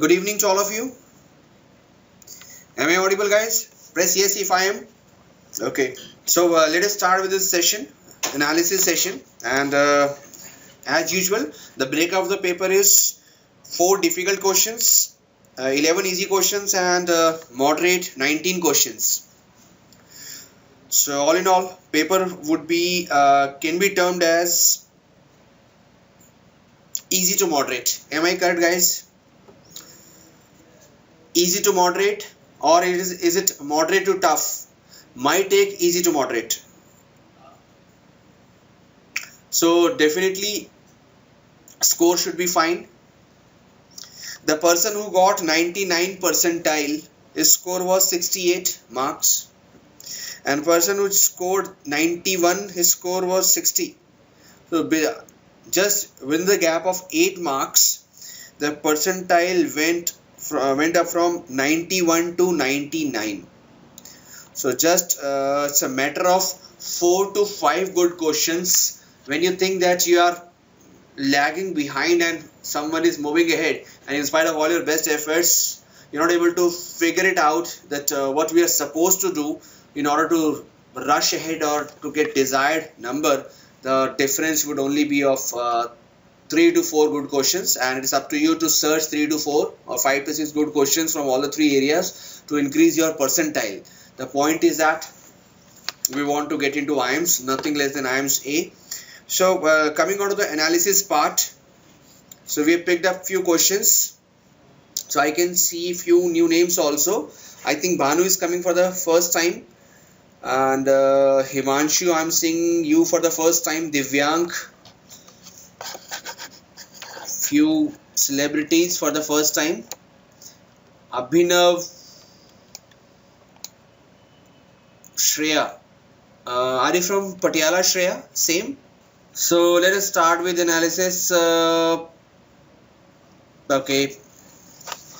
Good evening to all of you. Am I audible, guys? Press yes if I am. Okay. So let us start with this session, analysis session. And as usual, the breakup of the paper is 4 difficult questions, 11 easy questions, and moderate 19 questions. So all in all, paper would be can be termed as easy to moderate. Am I correct, guys? Easy to moderate, or is it moderate to tough? My take, easy to moderate. So definitely score should be fine. The person who got 99 percentile, his score was 68 marks, and person who scored 91, his score was 60. So just within the gap of 8 marks, the percentile went up from 91 to 99. So just it's a matter of 4 to 5 good questions. When you think that you are lagging behind and someone is moving ahead, and in spite of all your best efforts, you're not able to figure it out that what we are supposed to do in order to rush ahead or to get desired number, the difference would only be of 3 to 4 good questions, and it is up to you to search 3 to 4 or 5 to 6 good questions from all the 3 areas to increase your percentile. The point is that we want to get into IIMS, nothing less than IIMS A. So coming on to the analysis part, so we have picked up few questions. So I can see few new names also. I think Bhanu is coming for the first time, and Himanshu, I'm seeing you for the first time. Divyank, few celebrities for the first time. Abhinav, Shreya. Are you from Patiala, Shreya? Same. So let us start with analysis. Okay.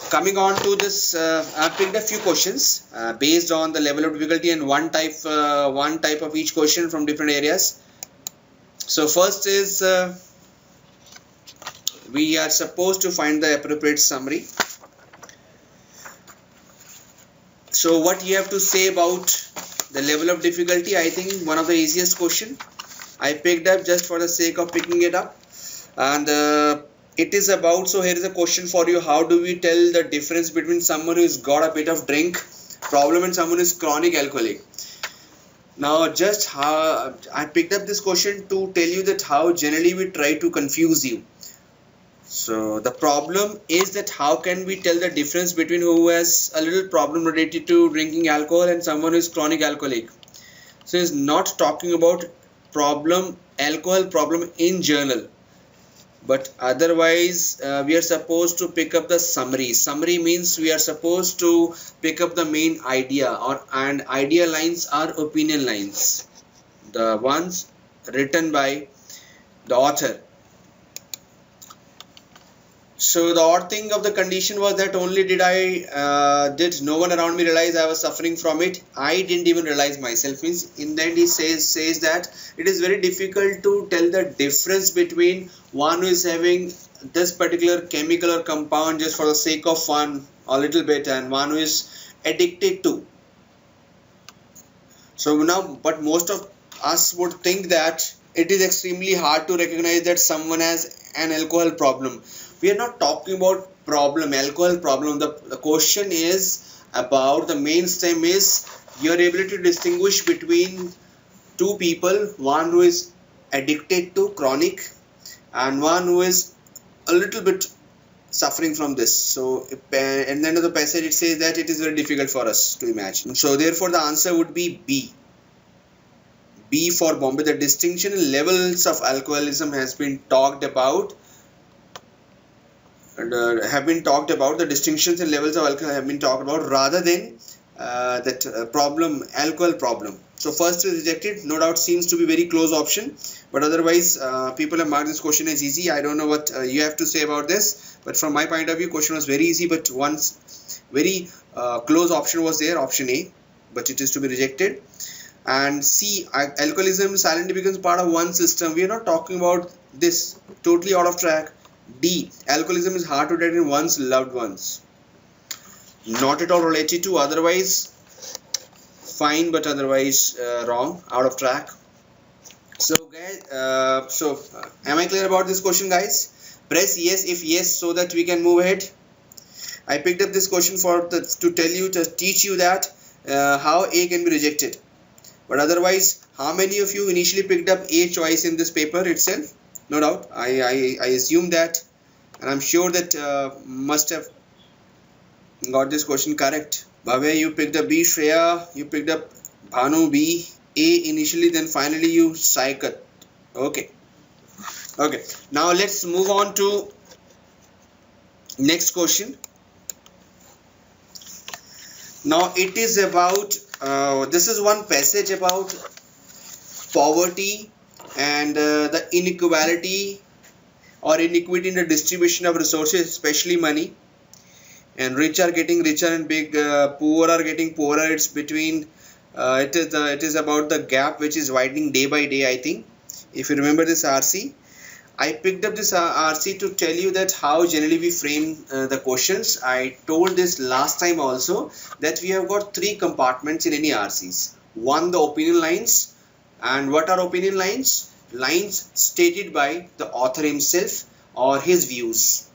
Coming on to this, I've picked a few questions based on the level of difficulty and one type of each question from different areas. So first is we are supposed to find the appropriate summary. So what you have to say about the level of difficulty? I think one of the easiest question I picked up just for the sake of picking it up, and it is about, so here is a question for you: how do we tell the difference between someone who's got a bit of drink problem and someone who's chronic alcoholic? Now just how I picked up this question to tell you that how generally we try to confuse you. So the problem is that how can we tell the difference between who has a little problem related to drinking alcohol and someone who is chronic alcoholic. So it's not talking about alcohol problem in general, but otherwise we are supposed to pick up the summary. Summary means we are supposed to pick up the main idea, and idea lines are opinion lines, the ones written by the author. So the odd thing of the condition was that only did no one around me realize I was suffering from it. I didn't even realize myself. Means in the end he says that it is very difficult to tell the difference between one who is having this particular chemical or compound just for the sake of fun a little bit, and one who is addicted to. So now, but most of us would think that it is extremely hard to recognize that someone has an alcohol problem. We are not talking about alcohol problem. The question is about, the main stem is your ability to distinguish between two people, one who is addicted to chronic and one who is a little bit suffering from this. So at the end of the passage it says that it is very difficult for us to imagine. So therefore the answer would be B. B for Bombay. The distinction in levels of alcoholism has been talked about. The distinctions in levels of alcohol have been talked about, rather than alcohol problem. So first is rejected, no doubt seems to be very close option, but otherwise people have marked this question as easy. I don't know what you have to say about this, but from my point of view, question was very easy, but one very close option was there, option A, but it is to be rejected. And C, alcoholism silently becomes part of one system. We are not talking about this, totally out of track. D. Alcoholism is hard to detect in one's loved ones. Not at all related to, otherwise fine, but otherwise wrong, out of track. So guys, am I clear about this question, guys? Press yes if yes, so that we can move ahead. I picked up this question to tell you, to teach you that how A can be rejected. But otherwise, how many of you initially picked up A choice in this paper itself? No doubt. I assume that, and I'm sure that must have got this question correct. Bhavya, you picked up B. Shreya, you picked up Bhanu B. A initially, then finally you Saikat. Okay. Okay. Now let's move on to next question. Now it is about, this is one passage about poverty and the inequality or inequity in the distribution of resources, especially money. And rich are getting richer and big, poor are getting poorer. It's between, it is about the gap which is widening day by day, I think. If you remember this RC, I picked up this RC to tell you that how generally we frame the questions. I told this last time also that we have got three compartments in any RCs. One, the opinion lines. And what are opinion lines? Lines stated by the author himself or his views.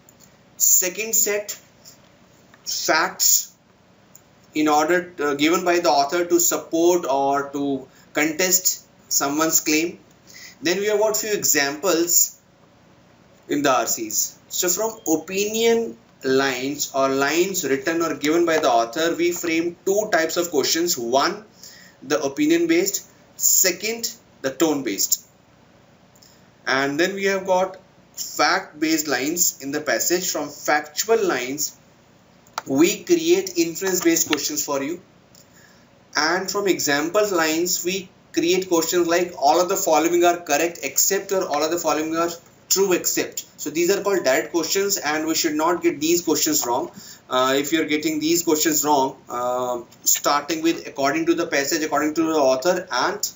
Second set, facts in order given by the author to support or to contest someone's claim. Then we have got few examples in the RCs. So from opinion lines or lines written or given by the author, we frame two types of questions. One, the opinion based. Second, the tone based. And then we have got fact based lines in the passage. From factual lines, we create inference based questions for you. And from example lines, we create questions like all of the following are correct except, or all of the following are true except. So these are called direct questions, and we should not get these questions wrong. If you're getting these questions wrong, starting with according to the passage, according to the author, and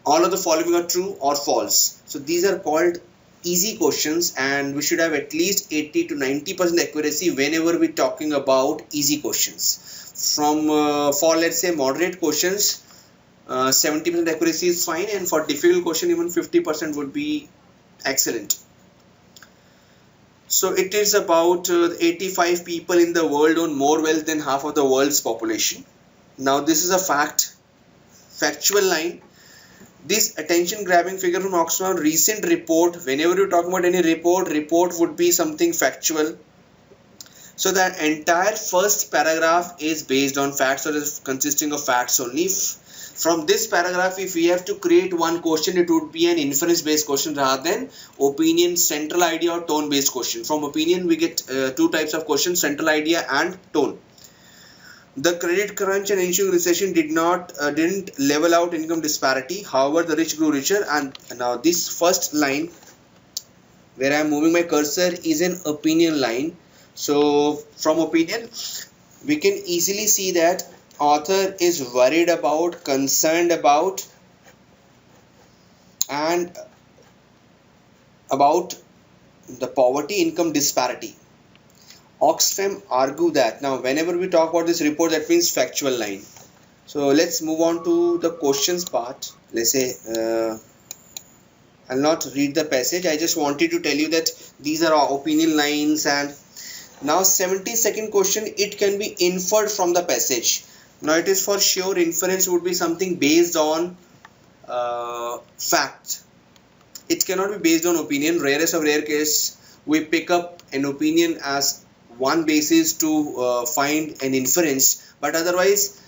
all of the following are true or false. So these are called easy questions, and we should have at least 80 to 90% accuracy whenever we're talking about easy questions. From for let's say moderate questions, 70% accuracy is fine, and for difficult question even 50% would be excellent. So it is about 85 people in the world own more wealth than half of the world's population. Now this is a factual line. This attention grabbing figure from Oxford recent report, whenever you talk about any report would be something factual. So the entire first paragraph is based on facts, or is consisting of facts only. From this paragraph, if we have to create one question, it would be an inference based question rather than opinion, central idea, or tone based question. From opinion we get two types of questions, central idea and tone. The credit crunch and ensuing recession didn't level out income disparity. However, the rich grew richer. And now this first line where I am moving my cursor is an opinion line. So from opinion, we can easily see that author is worried about, concerned about, and about the poverty income disparity. Oxfam argue that. Now whenever we talk about this report, that means factual line. So let's move on to the questions part. Let's say I'll not read the passage. I just wanted to tell you that these are our opinion lines. And now 72nd question, it can be inferred from the passage. Now it is for sure inference would be something based on fact. It cannot be based on opinion. Rarest of rare case, we pick up an opinion as one basis to find an inference, but otherwise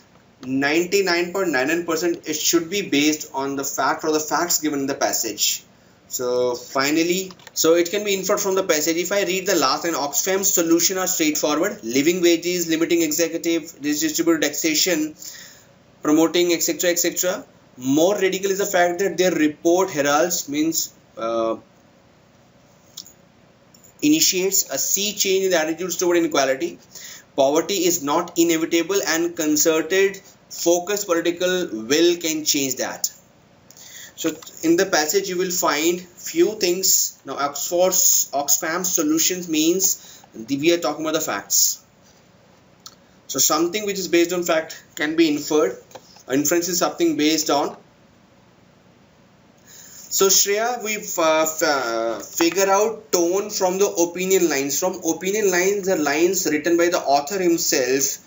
99.99% it should be based on the fact or the facts given in the passage. So finally, so it can be inferred from the passage. If I read the last line, Oxfam's solution are straightforward: living wages, limiting executive redistributed taxation, promoting etc etc. More radical is the fact that their report heralds, means initiates a sea change in the attitudes toward inequality. Poverty is not inevitable, and concerted, focused political will can change that. So in the passage you will find few things. Now Oxfam solutions means we are talking about the facts. So something which is based on fact can be inferred. Inference is something based on. So Shreya, we figure out tone from the opinion lines. From opinion lines, the lines written by the author himself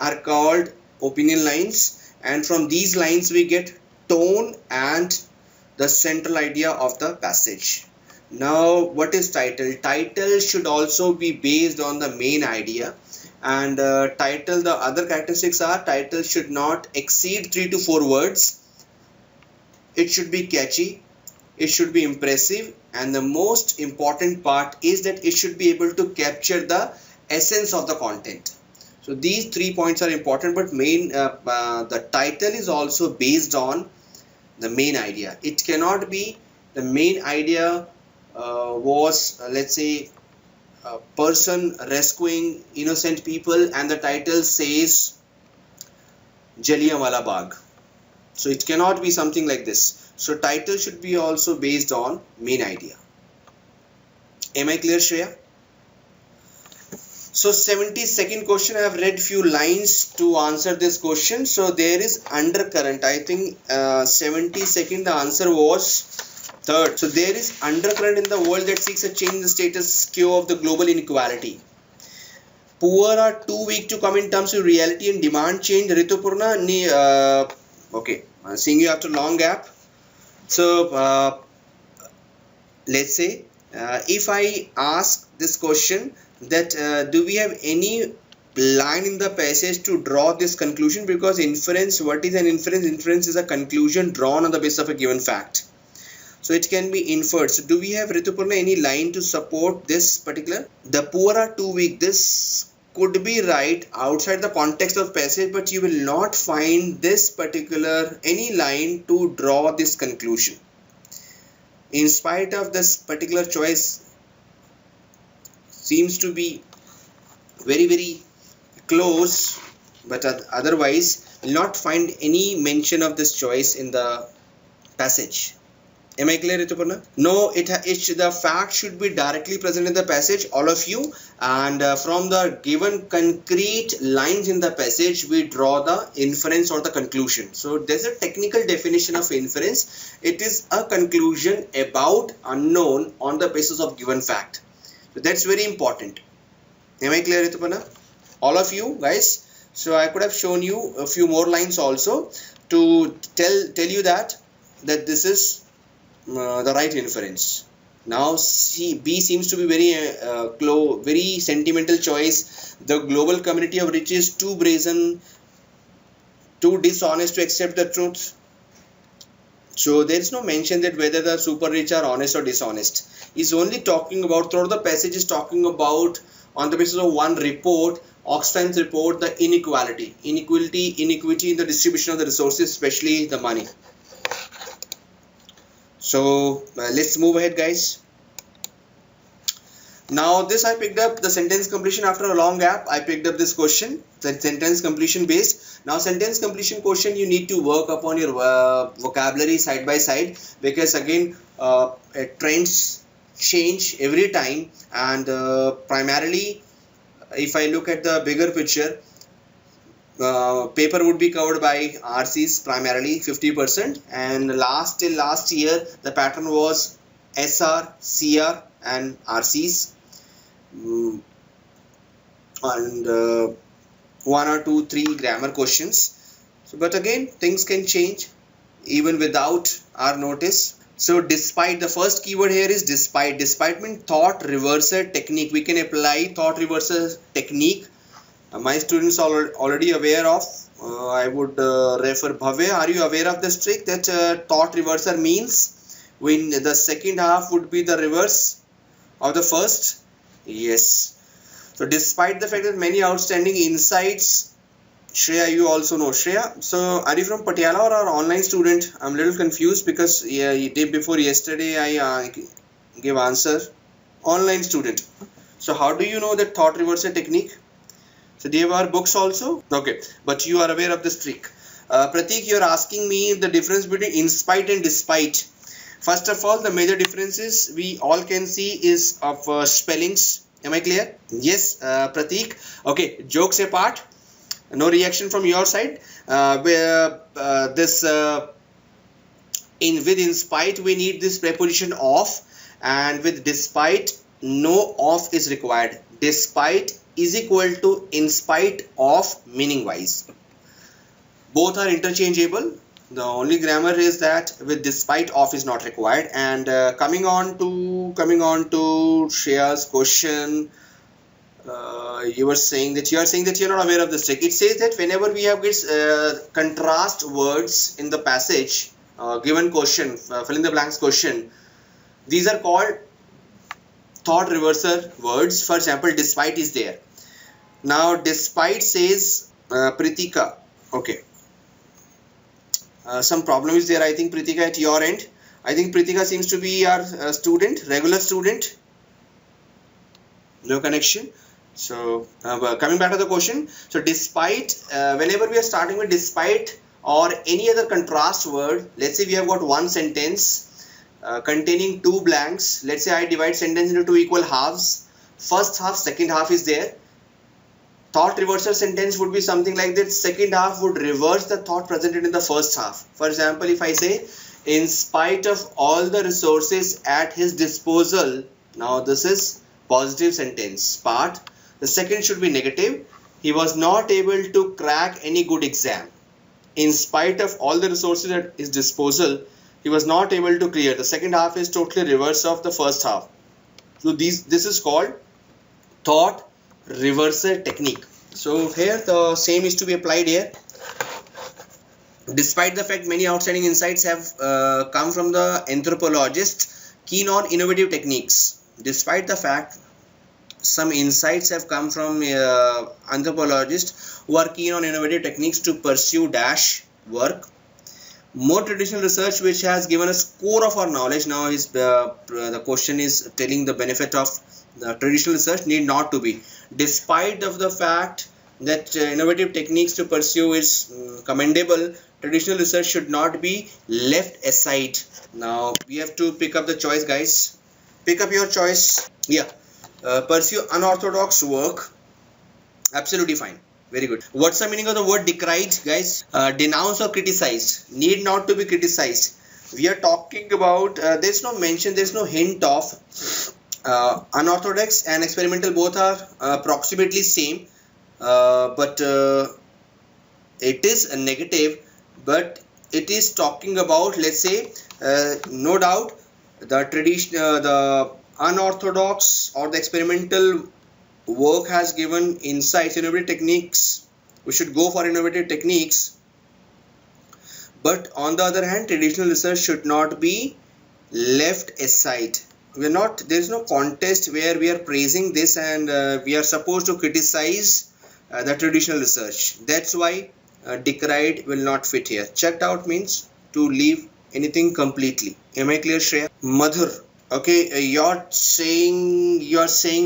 are called opinion lines, and from these lines we get tone and the central idea of the passage. Now what is title? Title should also be based on the main idea, and title, the other characteristics are title should not exceed 3 to 4 words, it should be catchy, it should be impressive, and the most important part is that it should be able to capture the essence of the content. So these 3 points are important, but the title is also based on the main idea. It cannot be the main idea was let's say a person rescuing innocent people and the title says Jallianwala Bagh. So it cannot be something like this. So title should be also based on main idea. Am I clear, Shreya? So 72nd question, I have read few lines to answer this question. So there is undercurrent. I think 72nd the answer was third. So there is undercurrent in the world that seeks a change in the status quo of the global inequality. Poor are too weak to come in terms of reality and demand change. Ritupurna, okay, seeing you after long gap. So let's say if I ask this question that do we have any line in the passage to draw this conclusion, because inference, what is an inference? Inference is a conclusion drawn on the basis of a given fact. So it can be inferred. So do we have, Ritupurna, any line to support this particular? The poor are too weak. This could be right outside the context of passage, but you will not find this particular any line to draw this conclusion. In spite of this particular choice seems to be very close, but otherwise will not find any mention of this choice in the passage. Am I clear, Ritupurna? No, the fact should be directly present in the passage, all of you, and from the given concrete lines in the passage we draw the inference or the conclusion. So there's a technical definition of inference. It is a conclusion about unknown on the basis of given fact. So that's very important. Am I clear, Ritupurna? All of you guys. So I could have shown you a few more lines also to tell you that this is the right inference. Now B seems to be very sentimental choice. The global community of rich is too brazen, too dishonest to accept the truth. So there is no mention that whether the super rich are honest or dishonest. He's only talking about, throughout the passage is talking about, on the basis of one report, Oxfam's report, the inequality in the distribution of the resources, especially the money. So let's move ahead, guys. Now this I picked up the sentence completion after a long gap. I picked up this question, the sentence completion based. Now sentence completion question, you need to work upon your vocabulary side by side, because again trends change every time, and primarily if I look at the bigger picture, paper would be covered by RCs primarily 50%, and till last year the pattern was SR, CR and RCs, and 1 or 2, 3 grammar questions. So, but again things can change even without our notice. So despite, the first keyword here is despite. Despite means thought reversal technique. We can apply thought reversal technique. My students are already aware of. I would refer Bhavya. Are you aware of this trick that thought reversal means when the second half would be the reverse of the first? Yes. So despite the fact that many outstanding insights, Shreya, you also know. Shreya, so are you from Patiala or our online student? I'm a little confused because day before yesterday I gave answer. Online student. So how do you know that thought reversal technique? So do you have our books also? Okay, but you are aware of this trick. Pratik, you're asking me the difference between in spite and despite. First of all, the major differences we all can see is of spellings. Am I clear? Yes, Pratik. Okay, jokes apart, no reaction from your side. Where this in spite we need this preposition of, and with despite no of is required. Despite is equal to in spite of meaning wise. Both are interchangeable. The only grammar is that with despite of is not required. And coming on to Shreya's question, you are saying that you're not aware of this trick. It says that whenever we have this contrast words in the passage, given question, fill in the blanks question, these are called thought reverser words. For example, despite is there. Now despite says Pritika. Okay. Some problem is there, I think, Pritika, at your end. I think Pritika seems to be our student, regular student. No connection. So coming back to the question. So despite, whenever we are starting with despite or any other contrast word, let's say we have got one sentence containing two blanks. Let's say I divide sentence into two equal halves. First half, second half is there. Thought reversal sentence would be something like that. Second half would reverse the thought presented in the first half. For example, if I say, in spite of all the resources at his disposal, now this is positive sentence part. The second should be negative. He was not able to crack any good exam. In spite of all the resources at his disposal, he was not able to clear. The second half is totally reverse of the first half. So this is called thought reversal technique. So here the same is to be applied here. Despite the fact many outstanding insights have come from the anthropologists keen on innovative techniques. Despite the fact some insights have come from anthropologists who are keen on innovative techniques to pursue dash work. More traditional research which has given us core of our knowledge. Now is the question is telling the benefit of the traditional research need not to be. Despite of the fact that innovative techniques to pursue is commendable, traditional research should not be left aside. Now we have to pick up the choice, guys. Pick up your choice. Yeah, pursue unorthodox work. Absolutely fine. Very good. What's the meaning of the word decried, guys? Denounce or criticized. Need not to be criticized. We are talking about, there's no mention, there's no hint of unorthodox and experimental. Both are approximately same, but it is a negative, but it is talking about, let's say, no doubt the tradition, the unorthodox or the experimental work has given insights, innovative techniques. We should go for innovative techniques, but on the other hand, traditional research should not be left aside. We're not, there is no contest where we are praising this and we are supposed to criticize the traditional research. That's why decried will not fit here. Checked out means to leave anything completely. Am I clear, Shreya? Madhur, okay, you're saying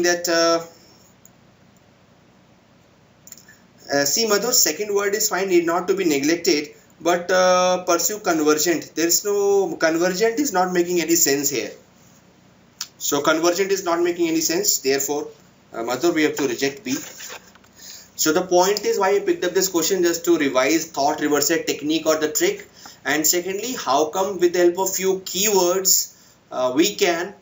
that see, Madhur, second word is fine, need not to be neglected, but pursue convergent. There is no, convergent is not making any sense here. So convergent is not making any sense. Therefore, Madhur, we have to reject B. So the point is why I picked up this question, just to revise thought reversal technique or the trick. And secondly, how come with the help of few keywords we can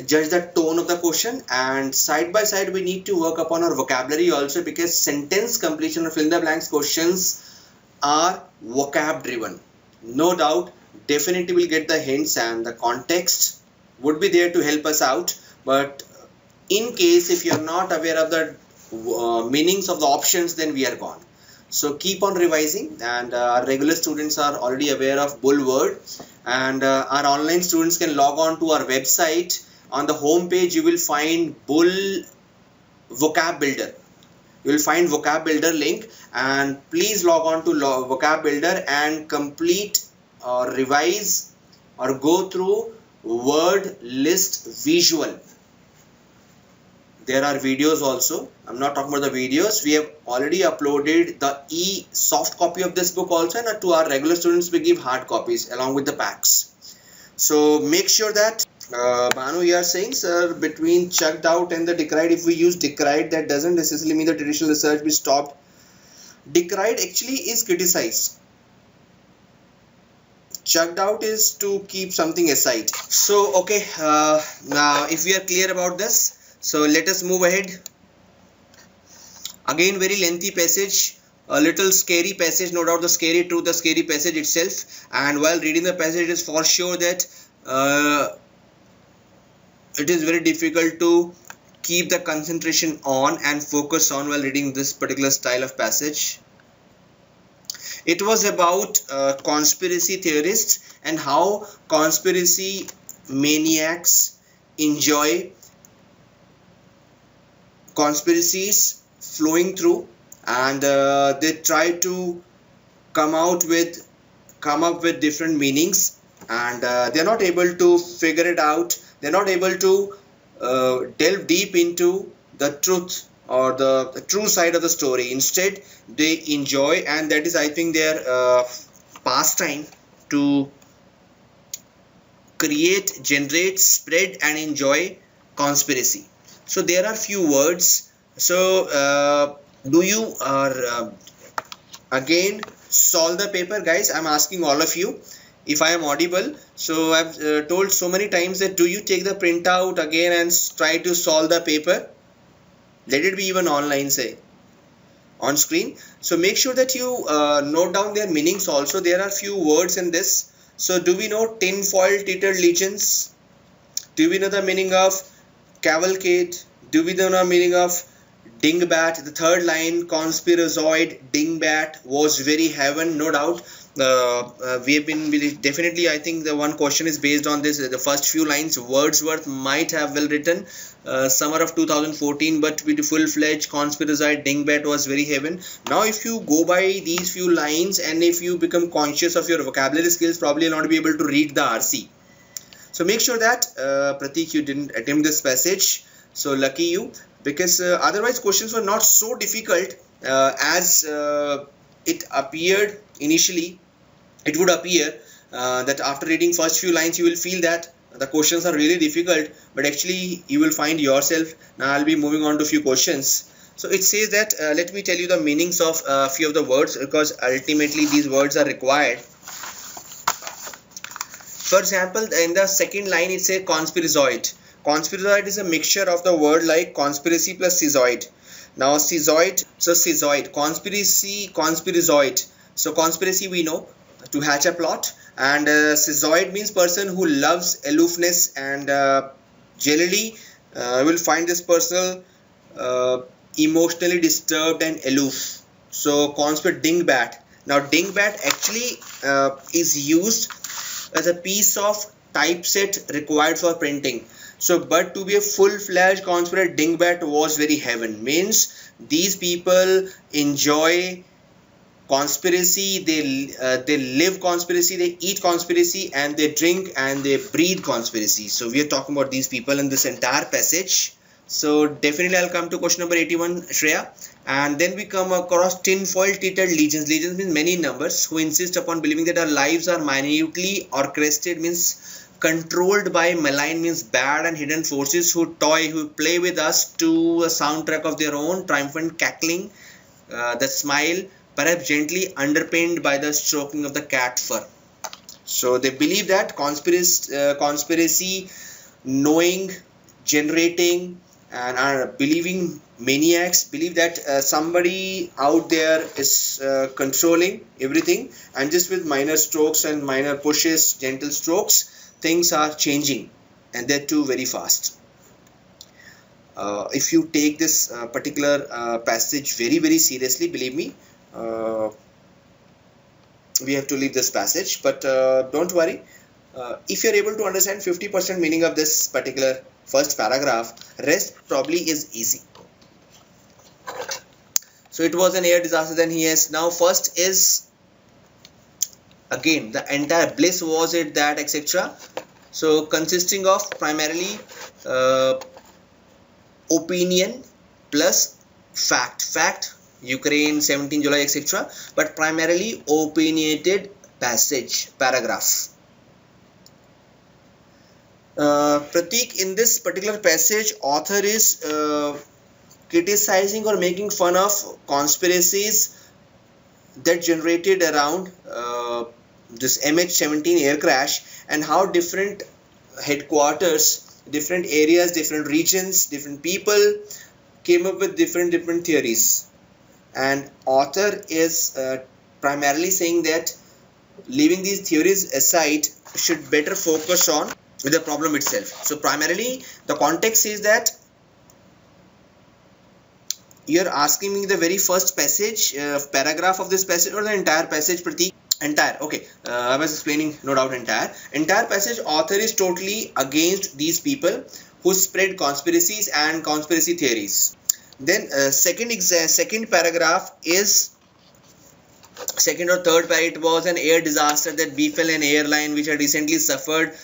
judge the tone of the question, and side by side we need to work upon our vocabulary also, because sentence completion or fill in the blanks questions are vocab driven. No doubt, definitely we'll get the hints and the context would be there to help us out, but in case if you're not aware of the meanings of the options, then we are gone. So keep on revising, and our regular students are already aware of bull word, and our online students can log on to our website. On the home page you will find bull vocab builder. You will find vocab builder link, and please log on to vocab builder and complete or revise or go through word list visual. There are videos also. I'm not talking about the videos. We have already uploaded the soft copy of this book also, and to our regular students we give hard copies along with the packs. So make sure that Banu, you are saying, sir, between chucked out and the decried, if we use decried, that doesn't necessarily mean the traditional research be stopped. Decried actually is criticized. Chucked out is to keep something aside. So okay, now if we are clear about this, so let us move ahead. Again, very lengthy passage, a little scary passage, no doubt the scary truth, the scary passage itself. And while reading the passage, it is for sure that it is very difficult to keep the concentration on and focus on while reading this particular style of passage. It was about conspiracy theorists and how conspiracy maniacs enjoy conspiracies flowing through, and they try to come up with different meanings, and they're not able to figure it out. They're not able to delve deep into the truth or the true side of the story. Instead, they enjoy, and that is, I think, their pastime to create, generate, spread, and enjoy conspiracy. So there are few words. So do you again solve the paper, guys? I'm asking all of you if I am audible. So I've told so many times that do you take the printout again and try to solve the paper? Let it be even online, say on screen. So make sure that you note down their meanings also. There are few words in this. So do we know tinfoil teetered legions? Do we know the meaning of cavalcade? Do we know the meaning of dingbat? The third line, conspirazoid, dingbat was very heaven, no doubt. We have been definitely, I think the one question is based on this. The first few lines Wordsworth might have well written summer of 2014, but with full-fledged conspirazoid dingbat was very heaven. Now if you go by these few lines and if you become conscious of your vocabulary skills, probably you'll not be able to read the RC. So make sure that Pratik, you didn't attempt this passage. So lucky you, because otherwise questions were not so difficult as it appeared initially. It would appear that after reading first few lines you will feel that the questions are really difficult, but actually you will find yourself. Now I'll be moving on to a few questions. So it says that let me tell you the meanings of a few of the words, because ultimately these words are required. For example, in the second line it says conspirazoid. Conspirazoid is a mixture of the word like conspiracy plus schizoid. Now schizoid, so schizoid, conspiracy, conspirazoid. So conspiracy we know, to hatch a plot, and schizoid means person who loves aloofness, and generally will find this person emotionally disturbed and aloof. So conspiracy dingbat. Now dingbat actually is used as a piece of typeset required for printing. So, but to be a full-fledged conspiracy dingbat was very heaven. Means these people enjoy conspiracy, they live conspiracy, they eat conspiracy, and they drink and they breathe conspiracy. So we are talking about these people in this entire passage. So definitely I'll come to question number 81, Shreya. And then we come across tinfoil teetered legions. Legions means many numbers who insist upon believing that our lives are minutely orchestrated, means controlled by malign, means bad and hidden forces who toy, who play with us to a soundtrack of their own, triumphant cackling, the smile, perhaps gently underpinned by the stroking of the cat fur. So they believe that conspiracy knowing, generating, and are believing maniacs believe that somebody out there is controlling everything, and just with minor strokes and minor pushes, gentle strokes, things are changing, and they're too very fast. If you take this particular passage very, very seriously, believe me, we have to leave this passage, but don't worry. If you're able to understand 50% meaning of this particular first paragraph, rest probably is easy. So it was an air disaster, then he has, now first is again the entire bliss, was it that, etc. So consisting of primarily opinion plus fact, Ukraine, 17 July, etc., but primarily opinionated paragraph. Pratik, in this particular passage, author is criticizing or making fun of conspiracies that generated around this MH17 air crash, and how different headquarters, different areas, different regions, different people came up with different theories. And author is primarily saying that leaving these theories aside, should better focus on the problem itself. So primarily the context is that you're asking me the very first passage, paragraph of this passage, or the entire passage, Pratik? Entire. Okay, I was explaining, no doubt, entire passage. Author is totally against these people who spread conspiracies and conspiracy theories. Then second paragraph is, second or third paragraph, it was an air disaster that befell an airline which had recently suffered.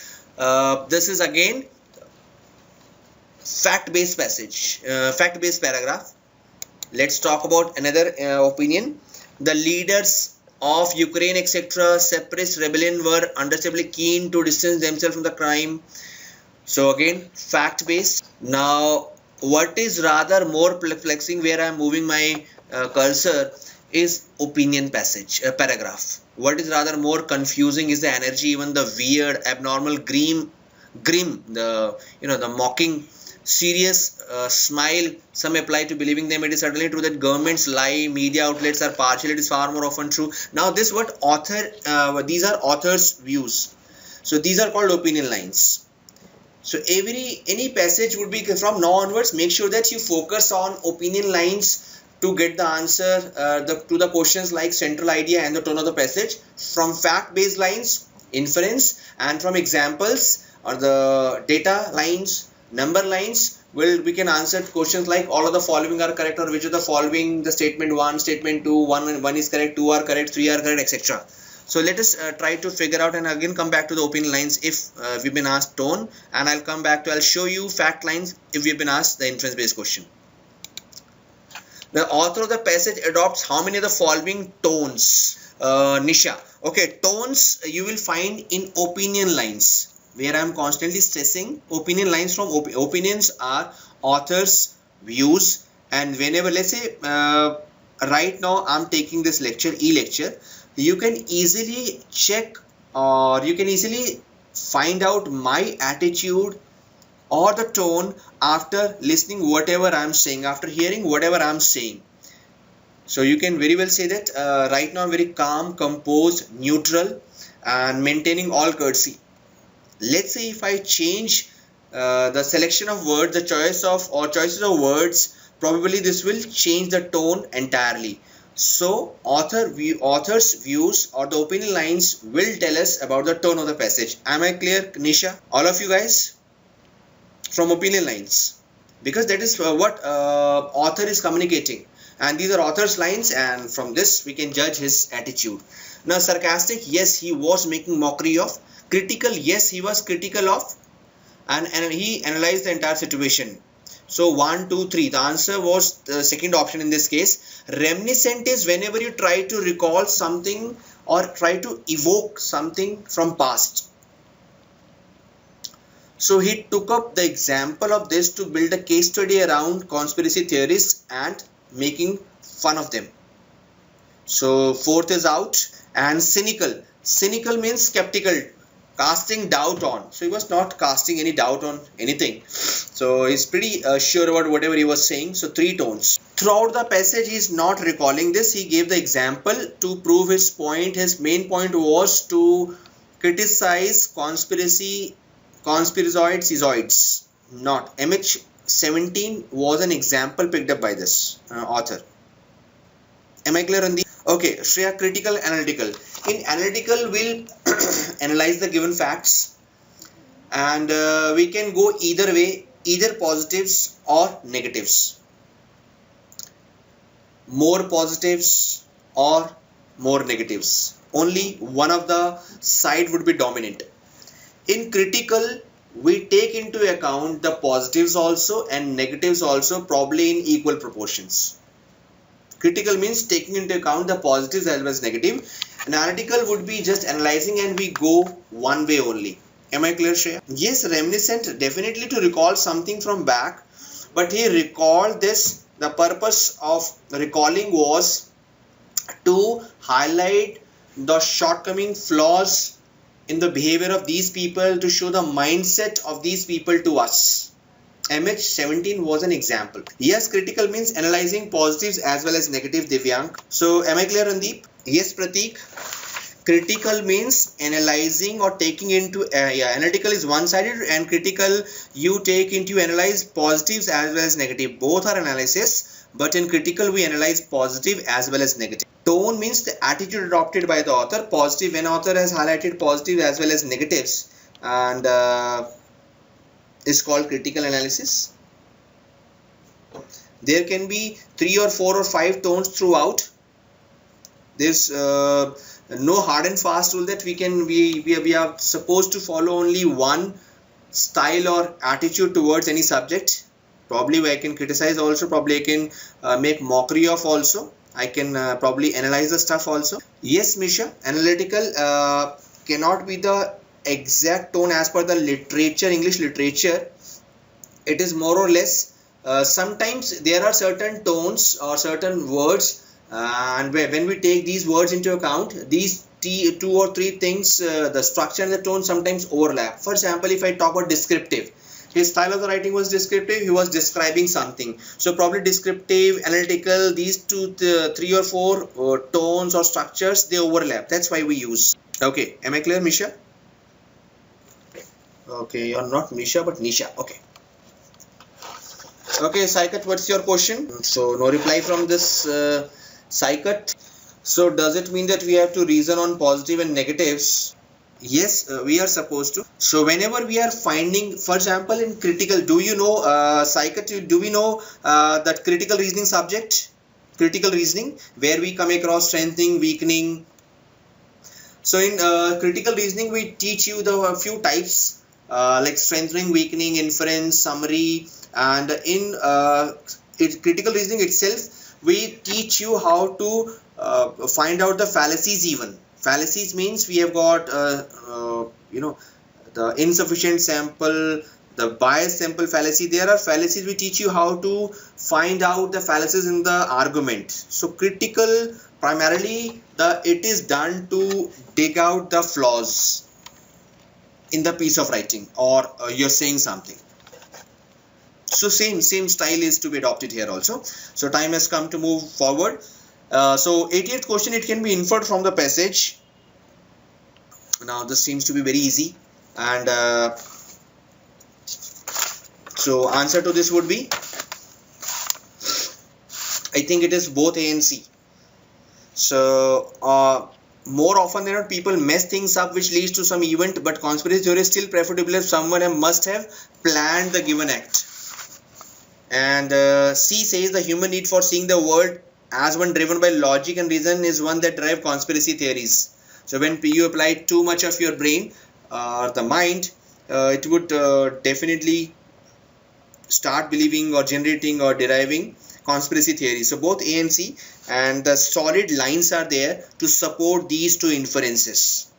This is again fact-based passage, fact-based paragraph. Let's talk about another opinion. The leaders of Ukraine, etc., separatist rebellion were understandably keen to distance themselves from the crime. So again, fact-based. Now, what is rather more perplexing, where I am moving my cursor, is opinion passage, paragraph. What is rather more confusing is the energy, even the weird, abnormal, grim, the mocking, serious smile some apply to believing them. It is certainly true that governments lie, media outlets are partial. It is far more often true. Now this what author, these are author's views. So these are called opinion lines. So any passage would be from now onwards, make sure that you focus on opinion lines to get the answer to the questions like central idea and the tone of the passage. From fact-based lines, inference, and from examples or the data lines, number lines, we can answer questions like all of the following are correct, or which of the following, the statement 1, statement 2, 1 is correct, 2 are correct, 3 are correct, etc. So let us try to figure out, and again come back to the opinion lines if we've been asked tone, and I'll show you fact lines if we've been asked the inference based question. The author of the passage adopts how many of the following tones? Nisha. Okay, tones you will find in opinion lines, where I am constantly stressing opinion lines. From opinions are author's views, and whenever, let's say right now I'm taking this lecture, e-lecture, you can easily check, or you can easily find out my attitude or the tone after listening whatever I am saying, after hearing whatever I am saying. So you can very well say that right now I'm very calm, composed, neutral, and maintaining all courtesy. Let's say if I change the selection of words, the choices of words, probably this will change the tone entirely. So author's views or the opinion lines will tell us about the tone of the passage. Am I clear, Nisha? All of you guys? From opinion lines, because that is what author is communicating, and these are author's lines, and from this we can judge his attitude. Now sarcastic, yes, he was making mockery of. Critical, yes, he was critical of, and he analyzed the entire situation. So 1, 2, 3, the answer was the second option in this case. Reminiscent is whenever you try to recall something or try to evoke something from past. So he took up the example of this to build a case study around conspiracy theories and making fun of them. So fourth is out. And cynical. Cynical means skeptical, casting doubt on. So he was not casting any doubt on anything. So he's pretty sure about whatever he was saying. So 3 tones. Throughout the passage he is not recalling this. He gave the example to prove his point. His main point was to criticize conspirazoids. Not MH17 was an example picked up by this author. Am I clear on the? Okay, Shreya, critical, analytical. In analytical, we'll analyze the given facts, and we can go either way, either positives or negatives. More positives or more negatives. Only one of the side would be dominant. In critical, we take into account the positives also and negatives also, probably in equal proportions. Critical means taking into account the positives as well as negative. Analytical would be just analyzing and we go one way only. Am I clear, Shreya? Yes, reminiscent, definitely to recall something from back, but he recalled this. The purpose of recalling was to highlight the shortcoming, flaws in the behavior of these people, to show the mindset of these people to us. MH17 was an example. Yes, critical means analyzing positives as well as negative, Divyank. So am I clear, Randeep? Yes, Pratik. Critical means analyzing or taking into analytical is one-sided, and critical you take into analyze positives as well as negative. Both are analysis, but in critical we analyze positive as well as negative. Tone means the attitude adopted by the author. Positive, when author has highlighted positive as well as negatives, and is called critical analysis. There can be 3 or 4 or 5 tones throughout. There's no hard and fast rule that we are supposed to follow only one style or attitude towards any subject. Probably I can criticize also, probably I can make mockery of also. I can probably analyze the stuff also. Yes, Misha, analytical cannot be the exact tone as per the literature, English literature. It is more or less, sometimes there are certain tones or certain words, and when we take these words into account, these 2 or 3 things, the structure and the tone sometimes overlap. For example, if I talk about descriptive, his style of the writing was descriptive, he was describing something. So probably descriptive, analytical, these 2, 3 or 4 tones or structures, they overlap. That's why we use. Okay, am I clear, Misha? Okay, you're not Misha but Nisha. Okay. Okay, Saikat, what's your question? So no reply from this Saikat. So does it mean that we have to reason on positive and negatives? Yes, we are supposed to. So whenever we are finding, for example, in critical, do you know, Saikat, do we know that critical reasoning subject? Critical reasoning, where we come across strengthening, weakening. So in critical reasoning, we teach you the few types, like strengthening, weakening, inference, summary, and in critical reasoning itself, we teach you how to find out the fallacies even. Fallacies means we have got, the insufficient sample, the biased sample fallacy. There are fallacies. We teach you how to find out the fallacies in the argument. So critical, primarily, it is done to dig out the flaws in the piece of writing, or you're saying something. So same style is to be adopted here also. So time has come to move forward. So 80th question, it can be inferred from the passage. Now this seems to be very easy, and so answer to this would be, I think it is both A and C. So more often than not, people mess things up which leads to some event, but conspiracy theories still prefer to believe someone must have planned the given act. And C says the human need for seeing the world as one driven by logic and reason is one that drives conspiracy theories. So when you apply too much of your brain, the mind, it would definitely start believing or generating or deriving conspiracy theories. So both A and C, and the solid lines are there to support these two inferences.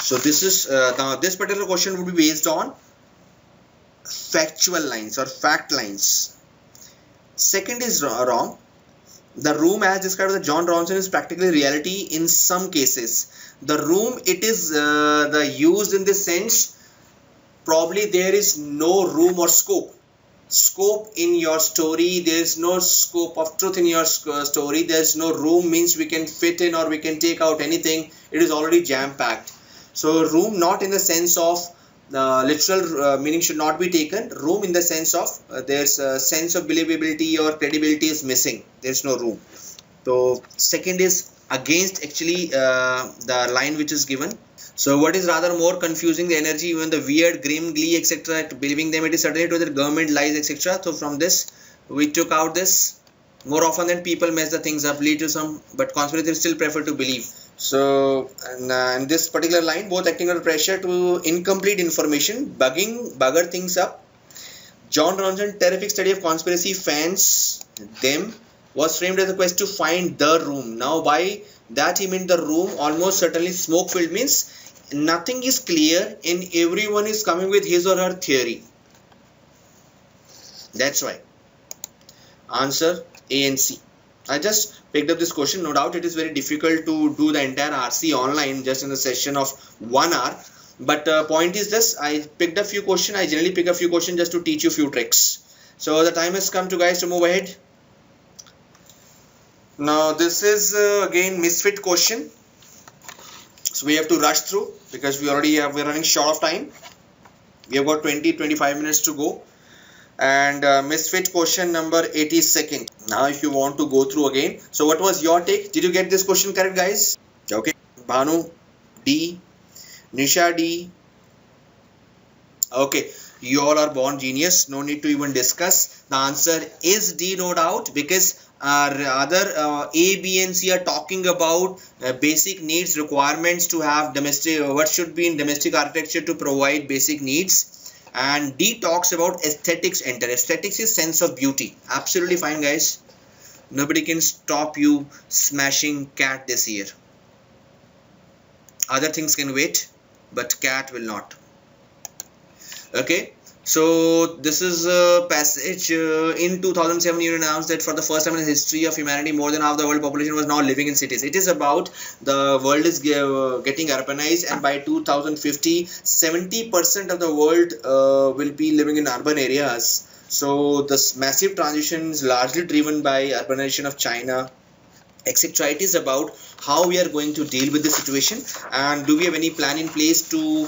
So this is now this particular question would be based on factual lines or fact lines. Second is wrong. The room as described by John Ronson is practically reality in some cases. The room, it is the used in the sense, probably there is no room or scope in your story. There is no scope of truth in your story. There is no room means we can fit in or we can take out anything. It is already jam packed. So room not in the sense of literal meaning should not be taken. Room in the sense of there's a sense of believability or credibility is missing. There's no room. So second is against actually the line which is given. So what is rather more confusing, the energy, even the weird, grim, glee, etc. Believing them, it is certainly to the government lies, etc. So from this we took out this. More often than people mess the things up, lead to some, but conspirators still prefer to believe. So in this particular line, both acting under pressure to incomplete information, bugger things up. John Ronson terrific study of conspiracy fans them was framed as a quest to find the room. Now by that he meant the room almost certainly smoke filled, means nothing is clear and everyone is coming with his or her theory. That's why answer A and C. I just picked up this question. No doubt it is very difficult to do the entire RC online just in a session of 1 hour. But point is this, I picked a few questions. I generally pick a few questions just to teach you a few tricks. So the time has come to guys to move ahead. Now this is again misfit question. So we have to rush through because we're running short of time. We have got 20-25 minutes to go. And misfit question number 82nd. Now if you want to go through again. So what was your take? Did you get this question correct, guys? Okay. Bhanu D. Nisha D. Okay. You all are born genius. No need to even discuss. The answer is D, no doubt, because our other A, B and C are talking about basic needs, requirements to have domestic, what should be in domestic architecture to provide basic needs. And D talks about aesthetics enter. Aesthetics is sense of beauty. Absolutely fine, guys. Nobody can stop you smashing cat this year. Other things can wait, but cat will not. Okay. So this is a passage in 2007 you announced that for the first time in the history of humanity more than half the world population was now living in cities. It is about the world is getting urbanized, and by 2050 70% of the world will be living in urban areas. So this massive transition is largely driven by urbanization of China, etc. It is about how we are going to deal with the situation, and do we have any plan in place to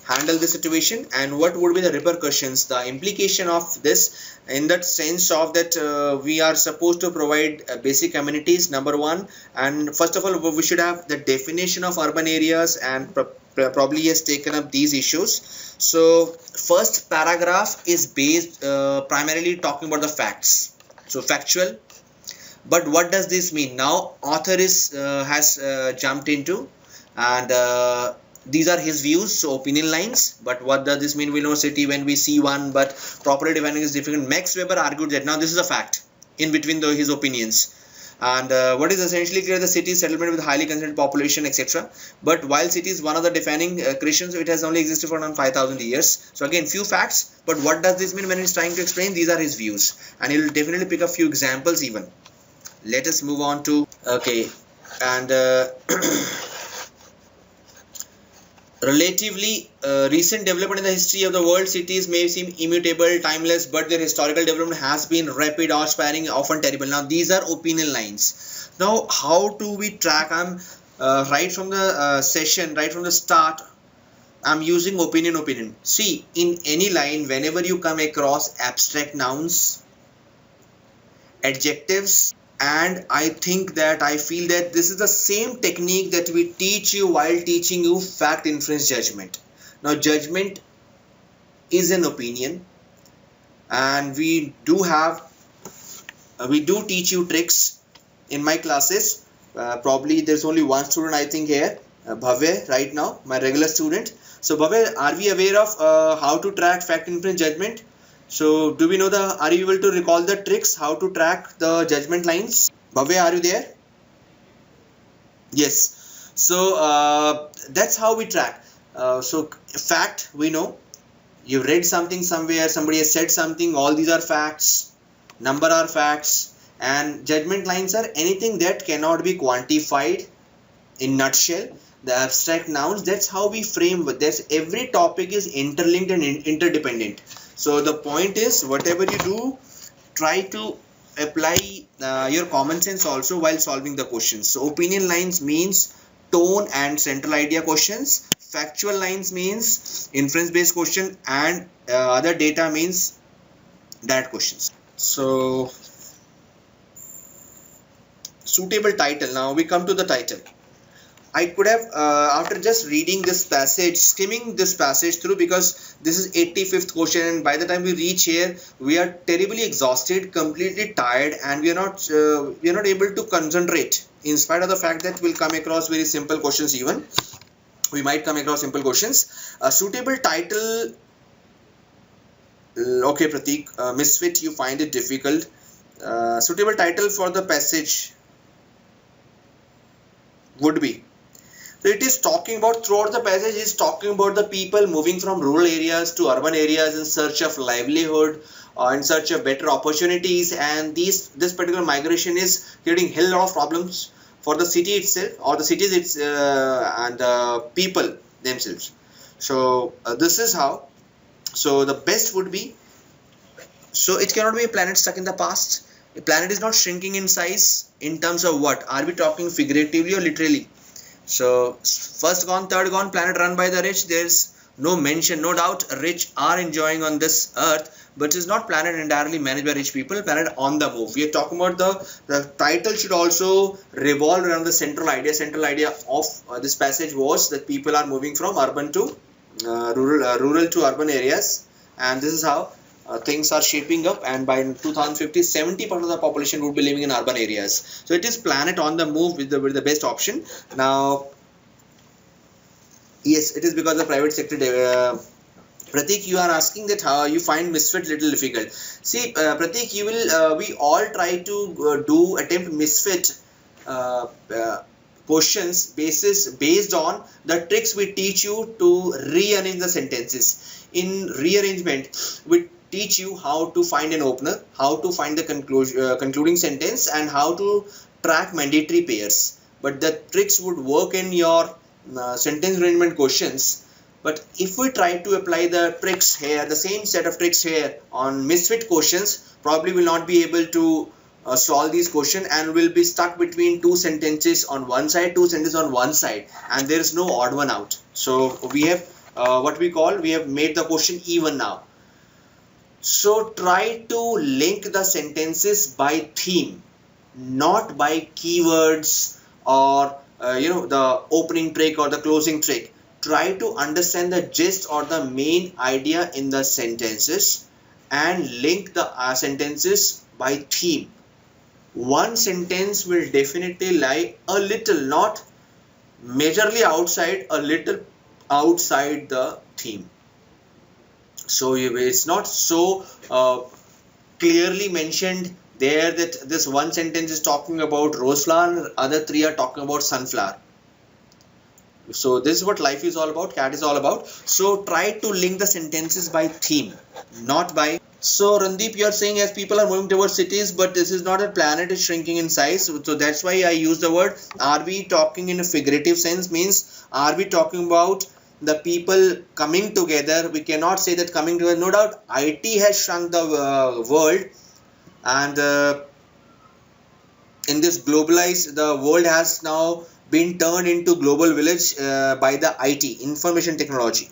handle the situation, and what would be the repercussions, the implication of this, in that sense of that we are supposed to provide basic amenities, number one. And first of all, we should have the definition of urban areas, and probably has taken up these issues. So first paragraph is based primarily talking about the facts, so factual. But what does this mean? Now author has jumped into, and these are his views, so opinion lines. But what does this mean? We know city when we see one, but properly defining is difficult. Max Weber argued that. Now this is a fact in between his opinions. And what is essentially clear, the city is settlement with highly concentrated population, etc. But while city is one of the defining creations, it has only existed for around 5,000 years. So again, few facts, but what does this mean when he's trying to explain? These are his views, and he'll definitely pick a few examples even. Let us move on to, okay, and relatively recent development in the history of the world. Cities may seem immutable, timeless, but their historical development has been rapid, awe-inspiring, often terrible. Now these are opinion lines. Now how do we track? I'm right from the session, right from the start, I'm using opinion. See, in any line, whenever you come across abstract nouns, adjectives, and I feel that this is the same technique that we teach you while teaching you fact, inference, judgment. Now judgment is an opinion, and we do teach you tricks in my classes. Probably there's only one student I think here, Bhavya, right now, my regular student. So Bhavya, are we aware of how to track fact, inference, judgment? So do we know are you able to recall the tricks how to track the judgment lines? Bhavya, are you there? Yes. So that's how we track. So fact, we know. You read something somewhere, somebody has said something, all these are facts, number are facts, and judgment lines are anything that cannot be quantified. In nutshell, the abstract nouns, that's how we frame with this. Every topic is interlinked and interdependent. So the point is, whatever you do, try to apply your common sense also while solving the questions. So opinion lines means tone and central idea questions. Factual lines means inference based question, and other data means direct questions. So suitable title. Now we come to the title. I could have after just reading this passage, skimming this passage through, because this is 85th question, and by the time we reach here we are terribly exhausted, completely tired, and we are not able to concentrate, in spite of the fact that we'll come across very simple questions. Even we might come across simple questions. A suitable title. Okay, Pratik, Misfit, you find it difficult. Suitable title for the passage would be. So it is talking about, throughout the passage is talking about the people moving from rural areas to urban areas in search of livelihood, in search of better opportunities, and this particular migration is creating a hell lot of problems for the city itself, or the cities and the people themselves. So this is how. So the best would be, so it cannot be a planet stuck in the past. A planet is not shrinking in size in terms of what? Are we talking figuratively or literally? So first gone, third gone, planet run by the rich. There's no mention, no doubt rich are enjoying on this earth, but it is not planet entirely managed by rich people, planet on the move. We are talking about the title should also revolve around the central idea. Central idea of this passage was that people are moving from urban to rural to urban areas, and this is how things are shaping up, and by 2050 70% of the population would be living in urban areas. So it is planet on the move with the best option. Now yes, it is because the private sector Pratik, you are asking that how you find misfit little difficult. See, Pratik, you will we all try to attempt misfit questions based on the tricks we teach you to rearrange the sentences. In rearrangement, we teach you how to find an opener, how to find the concluding sentence, and how to track mandatory pairs. But the tricks would work in your sentence arrangement questions. But if we try to apply the tricks here, the same set of tricks here on misfit questions, probably will not be able to solve these questions, and will be stuck between two sentences on one side, two sentences on one side, and there is no odd one out. So we have we have made the question even now. So try to link the sentences by theme, not by keywords or the opening trick or the closing trick. Try to understand the gist or the main idea in the sentences and link the sentences by theme. One sentence will definitely lie a little, not majorly outside, a little outside the theme. So it's not so clearly mentioned there that this one sentence is talking about rose flower, other three are talking about sunflower. So this is what life is all about, cat is all about. So try to link the sentences by theme, not by. So Randeep, you are saying as people are moving towards cities, but this is not a planet is shrinking in size. So that's why I use the word. Are we talking in a figurative sense? Means are we talking about the people coming together? We cannot say that coming together. No doubt IT has shrunk the world, and in this globalized, the world has now been turned into global village by the IT, information technology.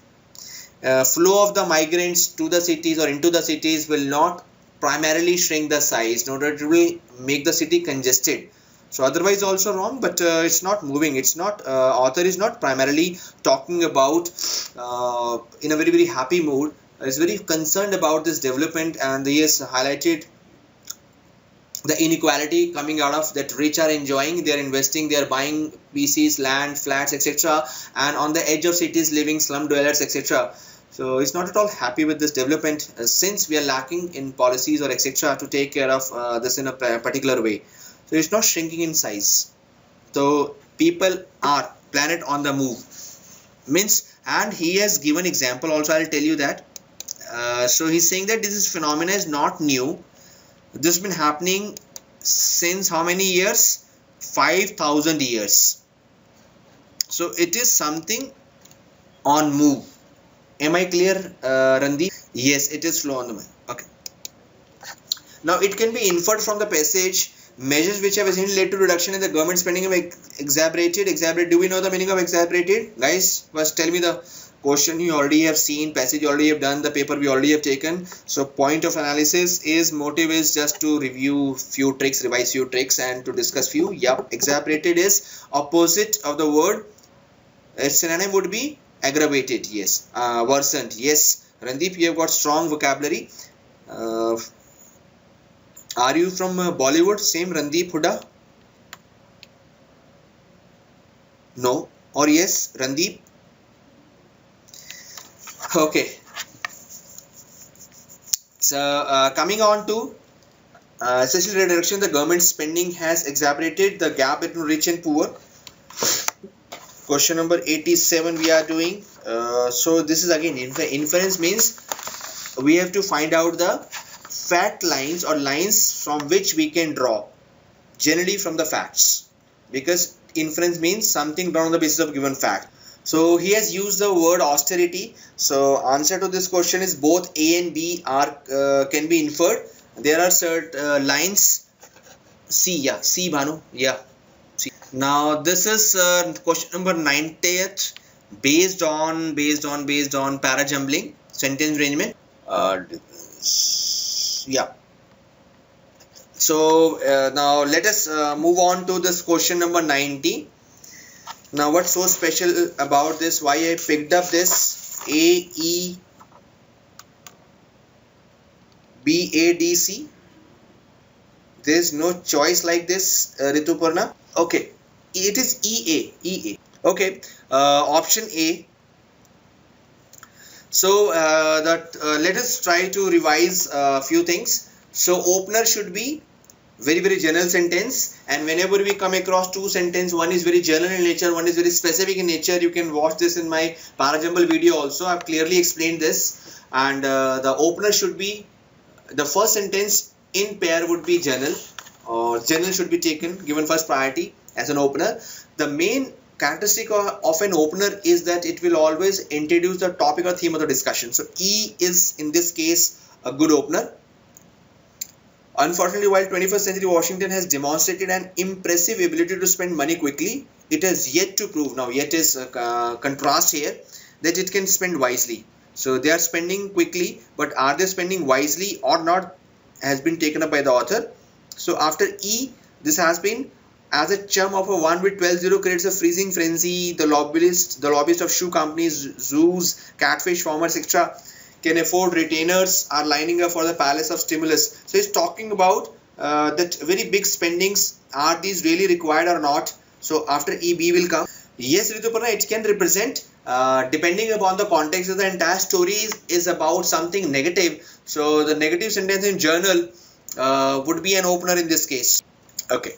Flow of the migrants to the cities or into the cities will not primarily shrink the size, in order to make the city congested. So otherwise also wrong, but it's not moving. It's not author is not primarily talking about in a very, very happy mood. Is very concerned about this development, and he has highlighted the inequality coming out of that. Rich are enjoying, they are investing, they are buying PCs, land, flats, etc., and on the edge of cities living slum dwellers, etc. So it's not at all happy with this development, since we are lacking in policies or etc. to take care of this in a particular way. So it's not shrinking in size. So people are planet on the move means, and he has given example also. I'll tell you that. So he's saying that this phenomena is not new. This has been happening since how many years? 5,000 years. So it is something on move. Am I clear, Randeep? Yes, it is flow on the move. Okay. Now it can be inferred from the passage. Measures which have essentially led to reduction in the government spending have exaggerated. Do we know the meaning of exaggerated? Guys, first tell me the question you already have seen, passage you already have done, the paper we already have taken. So point of analysis is, motive is just to review few tricks, revise few tricks, and to discuss few. Yep, exaggerated is opposite of the word Its synonym would be aggravated. Yes. Worsened. Yes. Randeep, you have got strong vocabulary. Are you from Bollywood? Same Randeep Huda? No. Or yes, Randeep? Okay. So coming on to social reduction, the government spending has exacerbated the gap between rich and poor. Question number 87 we are doing. So this is again inference means we have to find out the fact lines or lines from which we can draw, generally from the facts, because inference means something drawn on the basis of given fact. So he has used the word austerity. So answer to this question is both A and B are can be inferred. There are certain lines. C, yeah, C Bhanu, yeah. C. Now this is question number 90th, based on parajumbling sentence arrangement. Yeah. So now let us move on to this question number 90. Now what's so special about this? Why I picked up this A, E, B, A, D, C? There is no choice like this, Rituparna. Okay, it is E, A, E, A. Okay, option A. So let us try to revise a few things. So opener should be very general sentence, and whenever we come across two sentences, one is very general in nature, one is very specific in nature. You can watch this in my parajumble video also. I've clearly explained this. And the opener should be, the first sentence in pair would be general, or general should be taken, given first priority as an opener. The main characteristic of an opener is that it will always introduce the topic or theme of the discussion. So E is in this case a good opener. Unfortunately, while 21st century Washington has demonstrated an impressive ability to spend money quickly, it has yet to prove, now yet is a contrast here, that it can spend wisely. So they are spending quickly, but are they spending wisely or not has been taken up by the author. So after E, this has been, as a chum of a 1 with 12-0 creates a freezing frenzy. The lobbyists of shoe companies, zoos, catfish farmers, etc. can afford retainers, are lining up for the palace of stimulus. So he's talking about that very big spendings, are these really required or not? So after E, B will come. Yes, Rituparna, it can represent, depending upon the context of the entire story is about something negative. So the negative sentence in journal would be an opener in this case. Okay.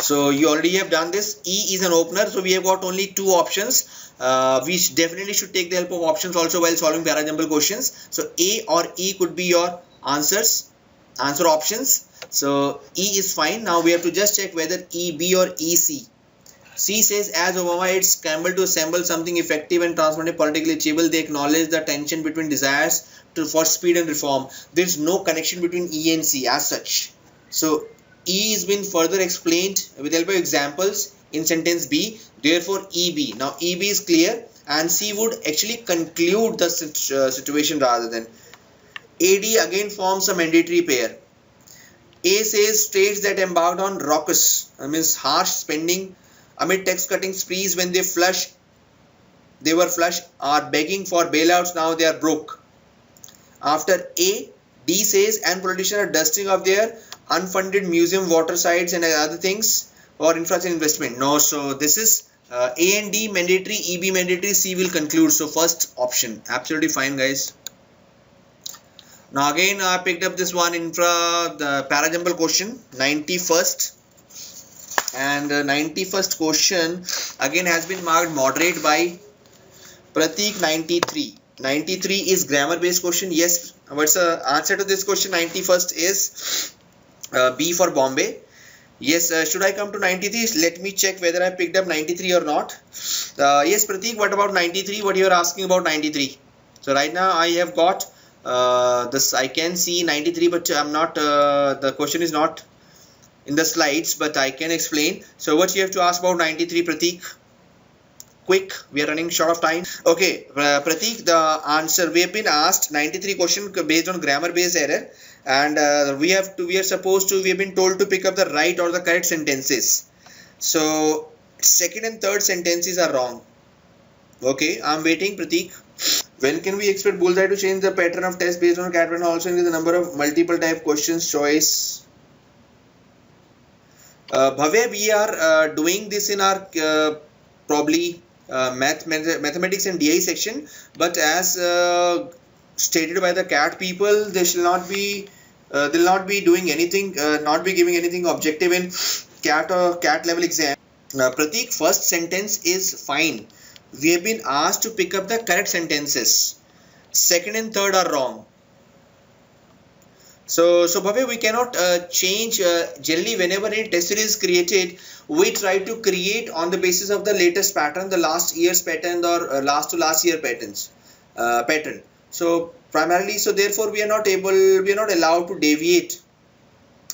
So you already have done this. E is an opener. So we have got only two options. We definitely should take the help of options also while solving parajumble questions. So A or E could be your answer options. So E is fine. Now we have to just check whether E, B or E, C. C says, as Obama had scrambled to assemble something effective and transformative politically achievable, they acknowledge the tension between desires for speed and reform. There is no connection between E and C as such. So E has been further explained with help of examples in sentence B. Therefore EB. Now EB is clear, and C would actually conclude the situation rather than. AD again forms a mandatory pair. A says states that embarked on raucous, means harsh spending amid tax cutting sprees when they were flush, are begging for bailouts, now they are broke. After A, D says, and politicians are dusting off their unfunded museum watersides and other things or infrastructure investment. No, so this is A and D mandatory, EB mandatory, C will conclude. So first option, absolutely fine, guys. Now again I picked up this one the parajumble question, 91st. And 91st question again has been marked moderate by Pratik 93. 93 is grammar based question. Yes, what's the answer to this question? 91st is B for Bombay. Yes, should I come to 93? Let me check whether I picked up 93 or not. Yes, Pratik, what about 93? What you are asking about 93? So right now I have got this, I can see 93, but I'm not, the question is not in the slides, but I can explain. So what you have to ask about 93, Pratik? Quick, we are running short of time. Okay, Pratik, the answer, we have been asked 93 question based on grammar based error, and we have been told to pick up the right or the correct sentences. So second and third sentences are wrong. Okay, I'm waiting, Pratik. When can we expect Bullseye to change the pattern of test based on cat pattern, also increase the number of multiple type questions choice? Bhavya, we are doing this in our probably mathematics and DI section, but as stated by the cat people, they shall not be they'll not be doing anything, not be giving anything objective in cat or cat level exam. Pratik, first sentence is fine. We have been asked to pick up the correct sentences. Second and third are wrong. So Bhavya, we cannot change. Generally, whenever a test series is created, we try to create on the basis of the latest pattern, the last year's pattern, or last to last year patterns pattern. So primarily, so therefore we are not allowed to deviate.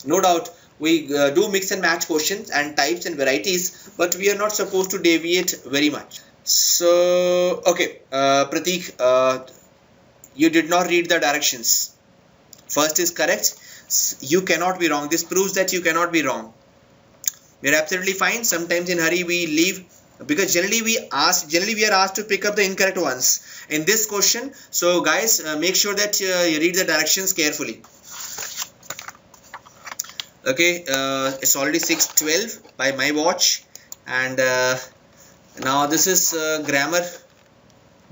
No doubt, we do mix and match questions and types and varieties, but we are not supposed to deviate very much. So okay, Pratik, you did not read the directions. First is correct. You cannot be wrong. This proves that you cannot be wrong. We are absolutely fine. Sometimes in hurry we leave, because generally we are asked to pick up the incorrect ones in this question. So guys, make sure that you read the directions carefully. Okay, it's already 6:12 by my watch, and now this is grammar.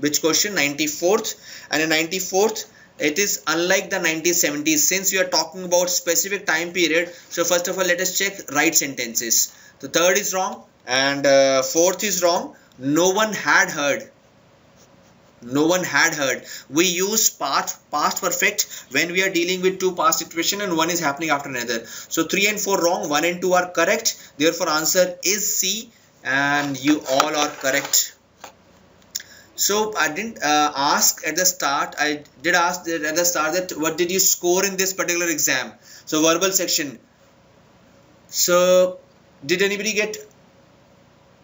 Which question? 94th, and in 94th. It is unlike the 1970s, since we are talking about specific time period. So first of all, let us check right sentences. The third is wrong, and fourth is wrong. No one had heard. No one had heard. We use past perfect when we are dealing with two past situation and one is happening after another. So 3 and 4 wrong, 1 and 2 are correct. Therefore answer is C, and you all are correct. So I didn't ask at the start. I did ask at the start that what did you score in this particular exam? So verbal section. So did anybody get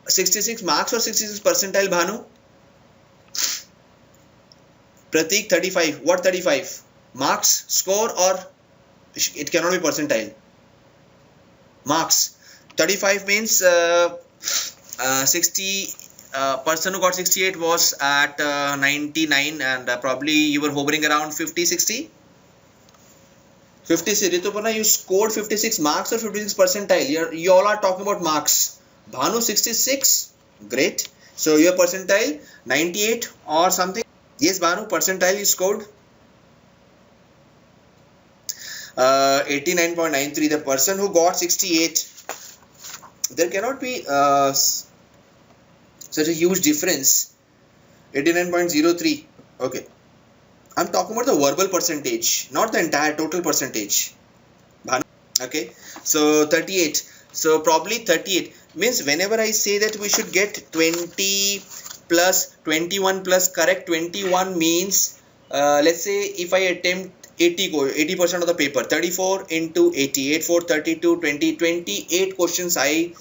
66 marks or 66 percentile, Bhanu? Pratik, 35. What 35? Marks, score, or it cannot be percentile? Marks. 35 means 60. Person who got 68 was at 99, and probably you were hovering around 50, 60. 56. Rituparna, you scored 56 marks or 56 percentile. You all are talking about marks. Bhanu, 66. Great. So your percentile 98 or something. Yes, Bhanu, percentile you scored 89.93. The person who got 68, there cannot be such a huge difference. 89.03. Okay, I'm talking about the verbal percentage, not the entire total percentage. Okay, so 38. So probably 38 means whenever I say that we should get 20 plus 21 plus correct, 21 means let's say if I attempt 80% of the paper, 34 into 80, 8 4 32 20 28 questions I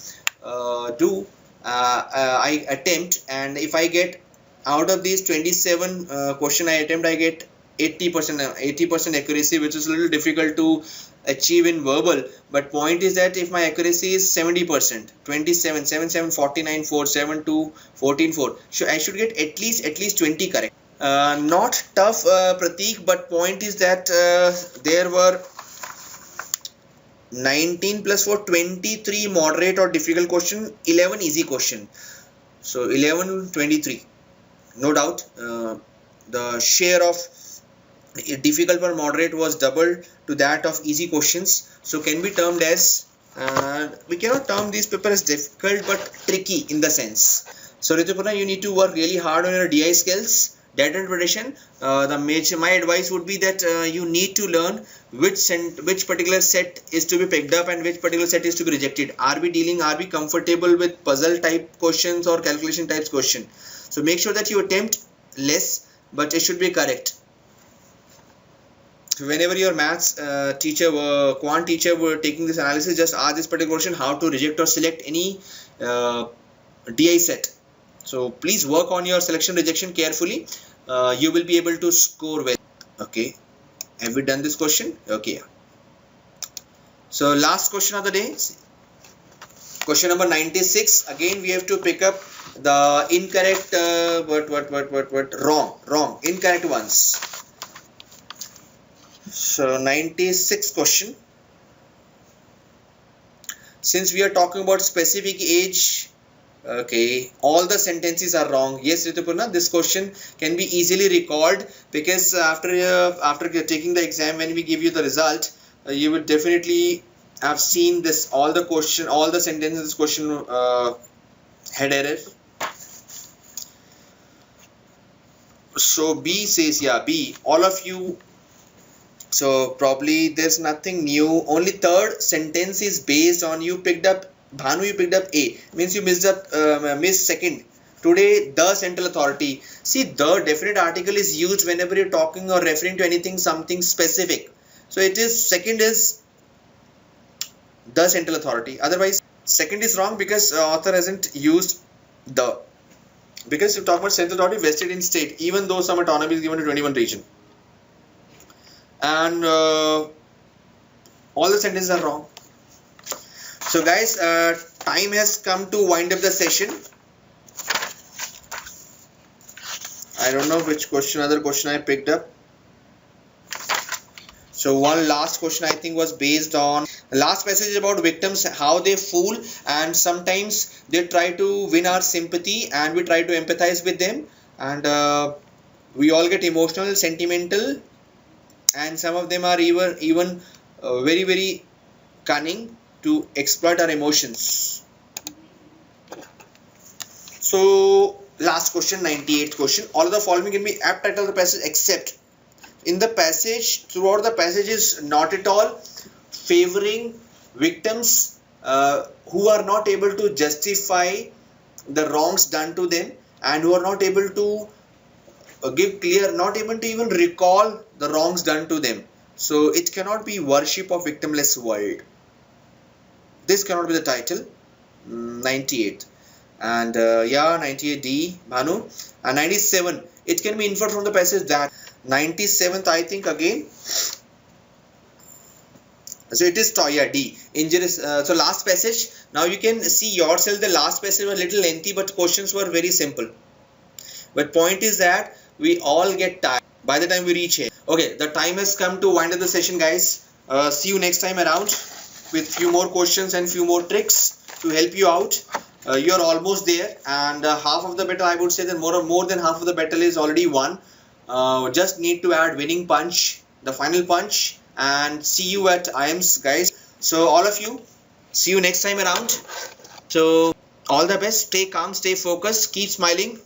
do. I attempt, and if I get out of these 27 question I attempt, I get 80% accuracy, which is a little difficult to achieve in verbal. But point is that if my accuracy is 70%, 27, 7, 7, 49, 4, 7, 2, 14, 4, so I should get at least 20 correct. Not tough, Pratik, but point is that there were 19 plus 4, 23 moderate or difficult question, 11 easy question. So 11, 23. No doubt, the share of difficult or moderate was double to that of easy questions. So can be termed as, we cannot term these papers as difficult but tricky in the sense. So Ritupurna, you need to work really hard on your DI skills, data interpretation. My advice would be that you need to learn which particular set is to be picked up and which particular set is to be rejected. Are we comfortable with puzzle type questions or calculation types question? So make sure that you attempt less, but it should be correct. Whenever your maths teacher, quant teacher were taking this analysis, just ask this particular question: how to reject or select any DI set. So please work on your selection rejection carefully. You will be able to score well. Okay, have we done this question? Okay. So last question of the day. Question number 96. Again, we have to pick up the incorrect, wrong, incorrect ones. So 96 question. Since we are talking about specific age, okay, all the sentences are wrong. Yes, Ritupurna, this question can be easily recalled because after taking the exam, when we give you the result, you will definitely have seen this, all the sentences in this question had error. So B says, yeah, B, all of you. So probably there's nothing new. Only third sentence is based on you picked up, Bhanu, you picked up A. Means you missed second. Today, the central authority. See, the definite article is used whenever you're talking or referring to anything, something specific. So it is, second is the central authority. Otherwise, second is wrong because author hasn't used the. Because you talk about central authority vested in state, even though some autonomy is given to 21 region. And all the sentences are wrong. So guys, time has come to wind up the session. I don't know which other question I picked up. So one last question I think was based on, the last passage is about victims, how they fool, and sometimes they try to win our sympathy and we try to empathize with them, and we all get emotional, sentimental, and some of them are even very, very cunning to exploit our emotions. So last question, 98th question. All of the following can be apt title of the passage except in the passage, throughout the passage is not at all favoring victims who are not able to justify the wrongs done to them and who are not able to not able to even recall the wrongs done to them. So it cannot be worship of victimless world. This cannot be the title. 98. And yeah, 98D, Bhanu. And 97, it can be inferred from the passage that 97th, I think, again. So it is yeah, D. Injurious. So last passage. Now you can see yourself. The last passage was a little lengthy, but questions were very simple. But point is that we all get tired by the time we reach here. Okay, the time has come to wind up the session, guys. See you next time around with few more questions and few more tricks to help you out. You're almost there, and half of the battle, I would say that more than half of the battle is already won. Just need to add winning punch, the final punch, and see you at IIMS, guys. So all of you, see you next time around. So all the best, stay calm, stay focused, keep smiling.